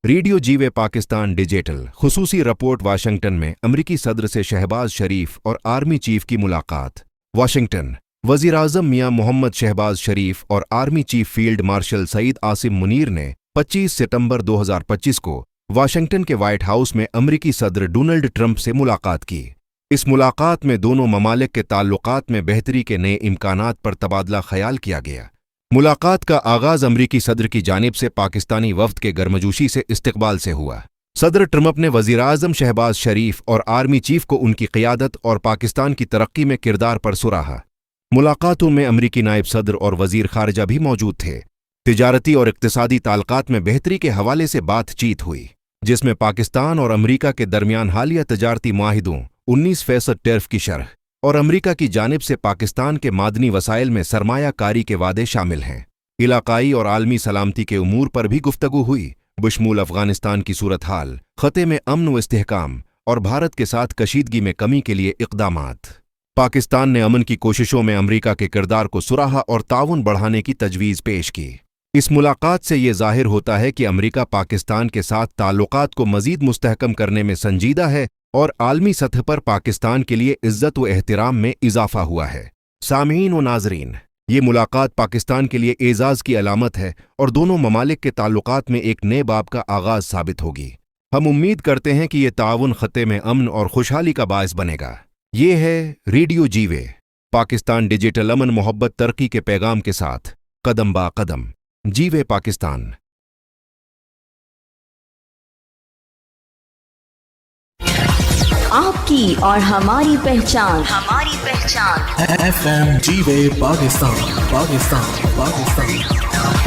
Radio जीवे Pakistan digital खुसूसी report Washington में अमरीकी सदर से शहबाज शरीफ और आर्मी चीफ की मुलाकात। वाशिंगटन। वज़ीर-ए-आज़म मियां मोहम्मद शहबाज शरीफ और army chief field marshal Saeed Asim Munir ने 25 सितंबर 2025 को वाशिंगटन के व्हाइट हाउस में अमरीकी सदर डोनाल्ड ट्रंप से मुलाकात की। इस मुलाकात में दोनों ममालिक के ताल्लुकात में बेहतरी के नए इम्कानात पर तबादला ख्याल किया गया। मुलाकात का आगाज अमरीकी सदर की जानिब से पाकिस्तानी वफ्द के गर्मजोशी से इस्तकबाल से हुआ। सदर ट्रंप ने वज़ीर-ए-आज़म शहबाज शरीफ और आर्मी चीफ को उनकी क़ियादत और पाकिस्तान की तरक्की में किरदार पर सराहा। मुलाकातों में अमरीकी नायब सदर और वज़ीर ख़ारिजा भी मौजूद थे। तिजारती और इक़्तिसादी ताल्लुकात में बेहतरी के हवाले से बातचीत हुई, जिसमें पाकिस्तान और अमरीका के दरमियान हालिया तजारती मुआहिदों 19% टैरिफ की शरह और अमरीका की जानिब से पाकिस्तान के मादनी वसाइल में सरमाया कारी के वादे शामिल हैं। इलाकाई और आलमी सलामती के उमूर पर भी गुफ्तगू हुई, बशमूल अफगानिस्तान की सूरत हाल, ख़ते में अमन व इस्तेहकाम और भारत के साथ कशीदगी में कमी के लिए इक़दामात। पाकिस्तान ने अमन की कोशिशों में अमरीका के किरदार को सराहा और ताउन बढ़ाने की तजवीज़ पेश की। इस मुलाकात से ये ज़ाहिर होता है कि अमरीका पाकिस्तान के साथ ताल्लुकात को मज़ीद मुस्तहकम करने में संजीदा है और आलमी सतह पर पाकिस्तान के लिए इज्जत व एहतराम में इजाफा हुआ है। सामीन व नाजरीन, ये मुलाकात पाकिस्तान के लिए एजाज़ की अलामत है और दोनों ममालिक के ताल्लुकात में एक नए बाब का आगाज़ साबित होगी। हम उम्मीद करते हैं कि ये ताउन ख़त्ते में अमन और खुशहाली का बायस बनेगा। ये है रेडियो जीवे पाकिस्तान डिजिटल, अमन मोहब्बत तरक्की के पैगाम के साथ कदम बा कदम। जीवे पाकिस्तान। आपकी और हमारी पहचान FM जीवे पाकिस्तान, पाकिस्तान, पाकिस्तान।